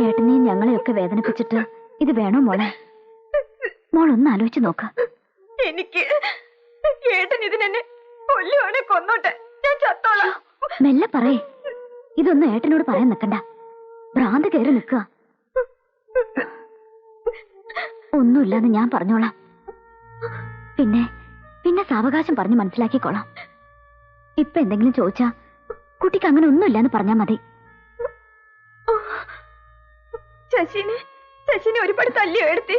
ഏട്ടനെയും ഞങ്ങളെയൊക്കെ വേദനിപ്പിച്ചിട്ട് ഇത് വേണോ മോളെ? മോളൊന്ന് ആലോചിച്ച് നോക്ക. എനിക്ക് ഏട്ടൻ ഇതിനെന്നെ കൊല്ലുവാണെ കൊന്നോട്ടെ, ഞാൻ ചത്തോളാം. മെല്ലെ പറയേ, ഇതൊന്നും ഏട്ടനോട് പറയാൻ നിക്കണ്ട. ഭ്രാന്ത് കയറി നിൽക്കുക. ഒന്നുമില്ലാന്ന് ഞാൻ പറഞ്ഞോളാം. പിന്നെ പിന്നെ സാവകാശം പറഞ്ഞ് മനസ്സിലാക്കിക്കോളാം. ഇപ്പൊ എന്തെങ്കിലും ചോദിച്ചാ കുട്ടിക്ക് അങ്ങനെ ഒന്നുമില്ലാന്ന് പറഞ്ഞാ മതി. ശശിനെ ഒരുപാട് തല്ലിയോ എടുത്തി?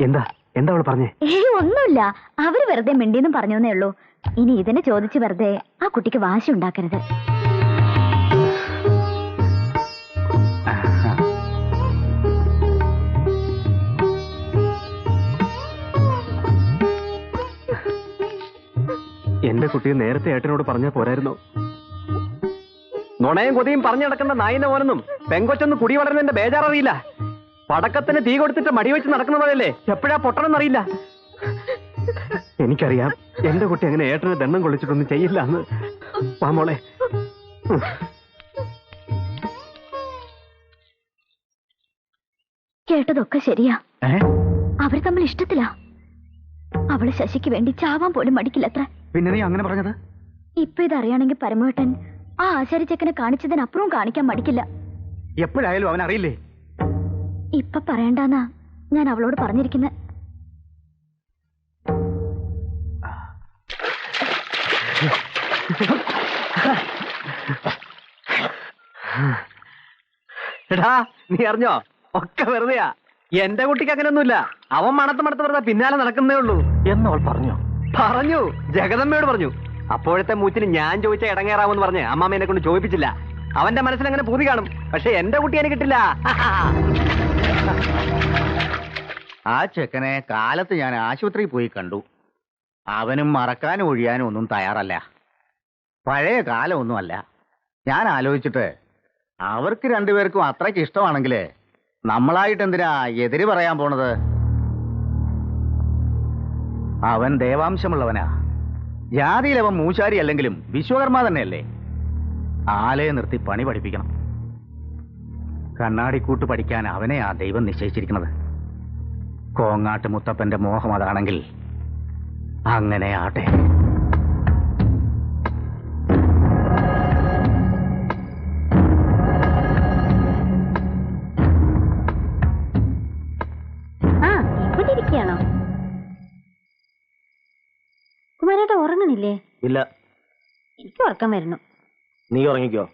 എന്താ എന്താ അവള് പറഞ്ഞേ? ഒന്നുമില്ല, അവര് വെറുതെ മിണ്ടിന്നും പറഞ്ഞേ ഉള്ളൂ. ഇനി ഇതിനെ ചോദിച്ച് വെറുതെ ആ കുട്ടിക്ക് വാശി ഉണ്ടാക്കരുത്. എന്റെ കുട്ടിയെ നേരത്തെ ഏട്ടനോട് പറഞ്ഞാ പോരായിരുന്നോ? നുണയും കൊതിയും പറഞ്ഞു നടക്കുന്ന നായിന്റെ മോനൊന്നും പെങ്കൊച്ചൊന്ന് കുടി വളരുന്നതിന്റെ ബേജാററിയില്ല. പടക്കത്തിന് തീ കൊടുത്തിട്ട് മടി വെച്ച് നടക്കുന്ന പോലെയല്ലേ എപ്പോഴാ പൊട്ടണമെന്നറിയില്ല. എനിക്കറിയാം എന്റെ കുട്ടി അങ്ങനെ ഏട്ടന് ദണ്ണം കൊള്ളിച്ചിട്ടൊന്നും ചെയ്യില്ല എന്ന്. മോളെ, കേട്ടതൊക്കെ ശരിയാ. അവര് തമ്മിൽ ഇഷ്ടത്തിലാ. അവള് ശശിക്ക് വേണ്ടി ചാവാൻ പോലും മടിക്കില്ലത്ര. പിന്നെ നീ അങ്ങനെ പറഞ്ഞത്? ഇപ്പൊ ഇതറിയാണെങ്കിൽ പരമേട്ടൻ ആ ആശാരിച്ചക്കനെ കാണിച്ചതിനപ്പുറവും കാണിക്കാൻ മടിക്കില്ല. എപ്പോഴായാലും അവൻ അറിയില്ലേ? ഇപ്പൊ പറയണ്ടെന്നാ ഞാൻ അവളോട് പറഞ്ഞിരിക്കുന്നത്. എടാ, നീ അറിഞ്ഞോ? ഒക്കെ വെറുതെയാ. എന്റെ കുട്ടിക്ക് അങ്ങനെയൊന്നുമില്ല. അവൻ മണത്ത് വെറുതെ പിന്നാലെ നടക്കുന്നേ ഉള്ളൂ എന്നവൾ പറഞ്ഞു. പറഞ്ഞു, ജഗദമ്മയോട് പറഞ്ഞു. അപ്പോഴത്തെ മൂച്ചിന് ഞാൻ ചോദിച്ച ഇടങ്ങേറാമെന്ന് പറഞ്ഞ് അമ്മാമ്മ എന്നെ കൊണ്ട് ചോദിപ്പിച്ചില്ല. അവന്റെ മനസ്സിൽ അങ്ങനെ പൂതി കാണും. പക്ഷെ എന്റെ കുട്ടി എനിക്ക് കിട്ടില്ല. ആ ചെക്കനെ കാലത്ത് ഞാൻ ആശുപത്രിയിൽ പോയി കണ്ടു. അവനും മറക്കാനും ഒഴിയാനും ഒന്നും തയ്യാറല്ല. പഴയ കാലമൊന്നുമല്ല. ഞാൻ ആലോചിച്ചിട്ട് അവർക്ക് രണ്ടുപേർക്കും അത്രയ്ക്ക് ഇഷ്ടമാണെങ്കിൽ നമ്മളായിട്ട് എന്തിനാ എതിര് പറയാൻ പോണത്? അവൻ ദേവാംശമുള്ളവനാ. ജാതിയിലവൻ മൂശാരി അല്ലെങ്കിലും വിശ്വകർമ്മ തന്നെയല്ലേ. ആലയെ നിർത്തി പണി പഠിപ്പിക്കണം. കണ്ണാടിക്കൂട്ട് പഠിക്കാൻ അവനെ ആ ദൈവം നിശ്ചയിച്ചിരിക്കുന്നത്. കോങ്ങാട്ട് മുത്തപ്പന്റെ മോഹം അതാണെങ്കിൽ അങ്ങനെ ആട്ടെ. ഇരിക്കുകയാണോ കുമാരേട്ട? ഉറങ്ങണില്ലേ? ഇല്ല, എനിക്ക് ഉറക്കം വരുന്നു. നീ ഉറങ്ങിക്കോ.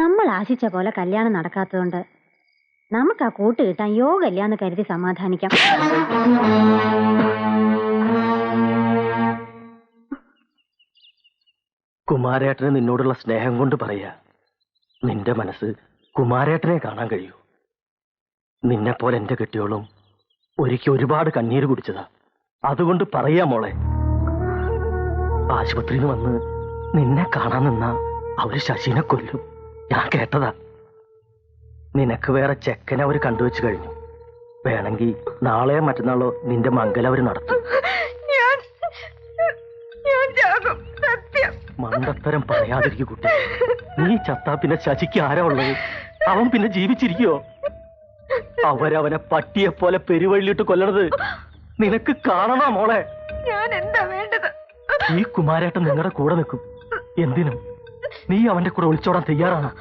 നമ്മൾ ആശിച്ച പോലെ കല്യാണം നടക്കാത്തതുകൊണ്ട് നമുക്ക് ആ കൂട്ട് കിട്ടാൻ യോഗമില്ല എന്ന് കരുതി സമാധാനിക്കാം. കുമാരേട്ടന് നിന്നോടുള്ള സ്നേഹം കൊണ്ട് പറയാ. നിന്റെ മനസ്സ് കുമാരേട്ടനെ കാണാൻ കഴിയൂ. നിന്നെപ്പോലെ എന്റെ കെട്ടിയോളും ഒരിക്കൽ ഒരുപാട് കണ്ണീര് കുടിച്ചതാ. അതുകൊണ്ട് പറയാ മോളെ, ആശുപത്രിയിൽ നിന്ന് വന്ന് നിന്നെ കാണാൻ നിന്നാ അവര് ശശിനെ കൊല്ലും. ഞാൻ കേട്ടതാ. നിനക്ക് വേറെ ചെക്കനെ അവര് കണ്ടുവെച്ച് കഴിഞ്ഞു. വേണമെങ്കിൽ നാളെയോ മറ്റന്നാളോ നിന്റെ മംഗലം അവര് നടത്തും. മണ്ടത്തരം പറയാതിരിക്കു കുട്ടി. നീ ചത്താ പിന്നെ ശശിക്ക് ആരാ ഉള്ളത്? അവൻ പിന്നെ ജീവിച്ചിരിക്കോ? അവരവനെ പട്ടിയെ പോലെ പെരുവഴിയിട്ട് കൊല്ലണത് നിനക്ക് കാണണോ മോളെ? ഞാൻ എന്താ വേണ്ടത്? ഈ കുമാരേട്ടൻ നിങ്ങളുടെ കൂടെ നിൽക്കും. എന്തിനും നീ അവന്റെ കൂടെ ഒളിച്ചോടാൻ തയ്യാറാണോ?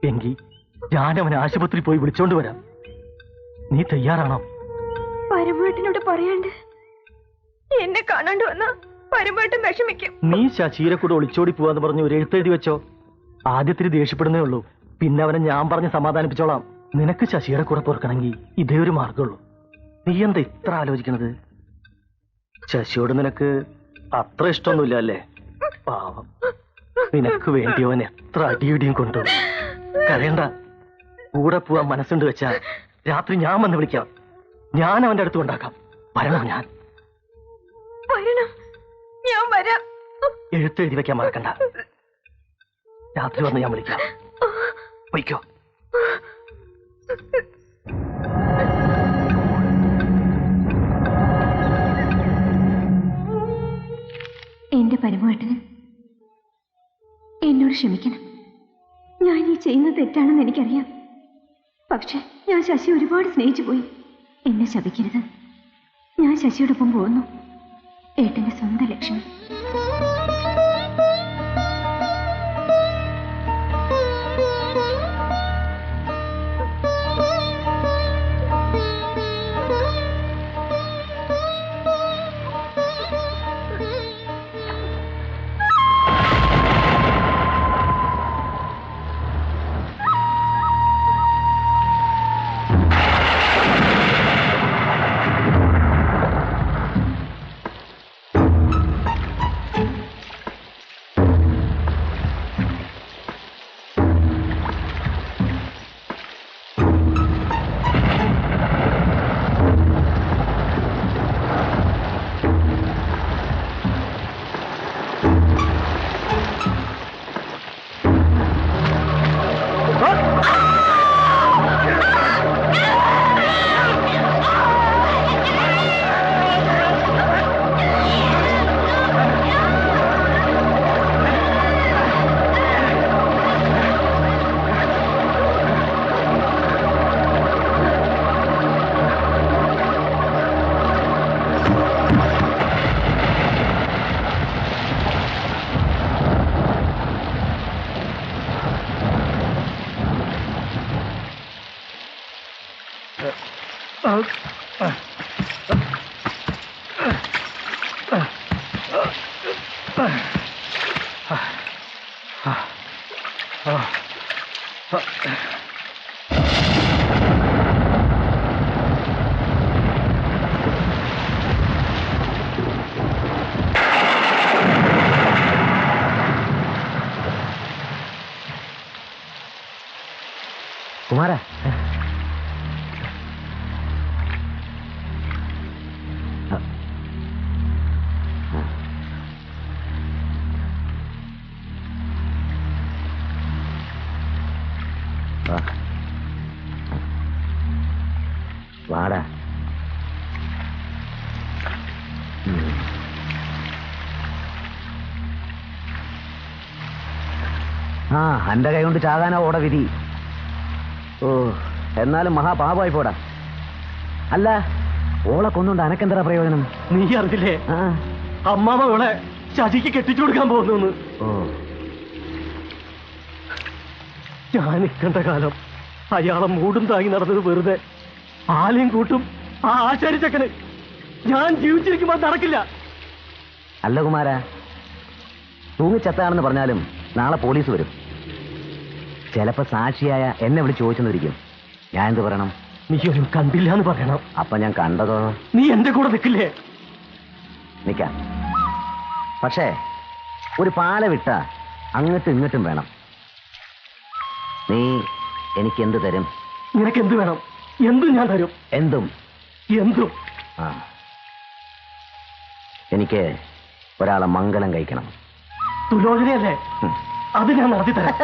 എങ്കിൽ ഞാൻ അവനെ ആശുപത്രി പോയി വിളിച്ചോണ്ട് വരാം. നീ തയ്യാറാണോ? പരമേട്ടനോട് പറയാണ്ട് എന്നെ കാണാണ്ട് വന്ന പരമേട്ടൻ വിഷമിക്കും. നീ ശശിയെ കൂടെ ഒളിച്ചോടി പോവാന്ന് പറഞ്ഞ് ഒരു എഴുത്തെഴുതി വെച്ചോ. ആദ്യത്തിന് ദേഷ്യപ്പെടുന്നേ ഉള്ളൂ. പിന്നെ അവനെ ഞാൻ പറഞ്ഞ് സമാധാനിപ്പിച്ചോളാം. നിനക്ക് ശശിയുടെ കൂടെ പൊറുക്കണമെങ്കിൽ ഇതേ ഒരു മാർഗമുള്ളൂ. നീ എന്താ ഇത്ര ആലോചിക്കണത്? ശശിയോട് നിനക്ക് അത്ര ഇഷ്ടമൊന്നുമില്ല അല്ലേ? പാവം, നിനക്ക് വേണ്ടിയവൻ എത്ര അടിയിടിയും കൊണ്ടുപോകും. കരയണ്ട. കൂടെ പോവാൻ മനസ്സുണ്ട് വെച്ചാ രാത്രി ഞാൻ വന്ന് വിളിക്കാം. ഞാൻ അവന്റെ അടുത്ത് കൊണ്ടാക്കാം. വരണം. ഞാൻ വരാം. എഴുത്തെഴുതി വെക്കാൻ മറക്കണ്ട. രാത്രി വന്ന് ഞാൻ വിളിക്കാം. വയ്ക്കോ. എന്റെ പരമേട്ടന് എന്നോട് ക്ഷമിക്കണം. ഞാൻ ഈ ചെയ്യുന്നത് തെറ്റാണെന്ന് എനിക്കറിയാം. പക്ഷെ ഞാൻ ശശി ഒരുപാട് സ്നേഹിച്ചു പോയി. എന്നെ ശപിക്കരുത്. ഞാൻ ശശിയോടൊപ്പം പോകുന്നു. ഏട്ടന്റെ സ്വന്തം ലക്ഷ്മി. കുമാര, വാടാ. എന്റെ കൈ കൊണ്ട് ചാകാനാ ഓടെ വിധി. ഓ, എന്നാലും മഹാപാപമായി പോടാ. അല്ല, ഓളെ കൊന്നുകൊണ്ട് അനക്കെന്താ പ്രയോജനം? നീ അറിഞ്ഞില്ലേ അമ്മാമ അവളെ ശശിക്ക് കെട്ടിച്ചു കൊടുക്കാൻ പോകുന്നു. ഓ, ഞാൻ നിൽക്കേണ്ട കാലം അയാളെ മൂടും താങ്ങി നടന്നത് വെറുതെ. ആലയും കൂട്ടും ആ ആശാരി ചക്കന് ഞാൻ ജീവിച്ചിരിക്കുമ്പോൾ നടക്കില്ല. അല്ല കുമാര, തൂങ്ങിച്ചത്താണെന്ന് പറഞ്ഞാലും നാളെ പോലീസ് വരും. ചിലപ്പോ സാക്ഷിയായ എന്നെ വിളിച്ച് ചോദിച്ചെന്നിരിക്കും. ഞാൻ എന്ത് പറയണം? നീ ഒന്നും കണ്ടില്ല എന്ന് പറയണം. അപ്പൊ ഞാൻ കണ്ടതോ? നീ എന്റെ കൂടെ നിൽക്കില്ലേ? നിക്കാം. പക്ഷേ ഒരു പാല വിട്ട അങ്ങോട്ടും ഇങ്ങോട്ടും വേണം. നീ എനിക്ക് എന്ത് തരും? നിനക്ക് എന്ത് വേണം? എന്തും ഞാൻ തരും. എന്തും? എന്തും. ആ, എനിക്ക് ഒരാളെ മംഗലം കഴിക്കണം. തുലോചനയല്ലേ? അത് ഞാൻ നടത്തി തരാം.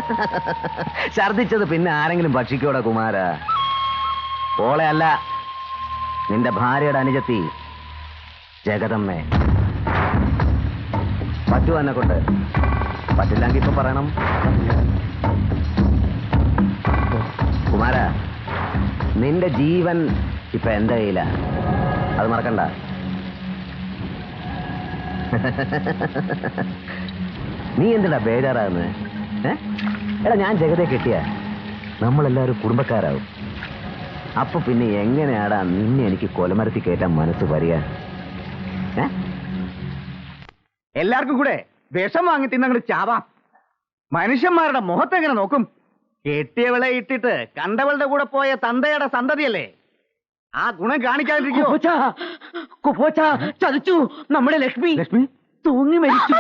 ഛർദിച്ചത് പിന്നെ ആരെങ്കിലും ഭക്ഷിക്കോടെ കുമാര? ഓളെ അല്ല, നിന്റെ ഭാര്യയുടെ അനുജത്തി ജഗദമ്മേ. പറ്റുമോ എന്നെ കൊണ്ട്? പറ്റില്ലെങ്കിൽ ഇപ്പൊ പറയണം. കുമാര, നിന്റെ ജീവൻ ഇപ്പൊ എന്റെ കയ്യില, അത് മറക്കണ്ട. നീ എന്തിനാ ബേജാറാകുന്നത്? എടാ, ഞാൻ ജഗതെ കെട്ടിയ നമ്മളെല്ലാവരും കുടുംബക്കാരാവും. അപ്പൊ പിന്നെ എങ്ങനെയാടാ നിന്നെ എനിക്ക് കൊലമരത്തി കയറ്റാൻ മനസ്സ് വരിക? എല്ലാവർക്കും കൂടെ വിഷം വാങ്ങി തിന്നങ്ങൾ ചാവാം. മനുഷ്യന്മാരുടെ മുഖത്തെങ്ങനെ നോക്കും? കെട്ടിയവളെ ഇട്ടിട്ട് കണ്ടവളുടെ കൂടെ പോയ തന്തയുടെ സന്തതിയല്ലേ? ആ ഗുണം കാണിക്കാതിരിക്കുമോ? ചതിച്ചു. നമ്മുടെ ലക്ഷ്മി ലക്ഷ്മി തൂങ്ങി മരിച്ചു.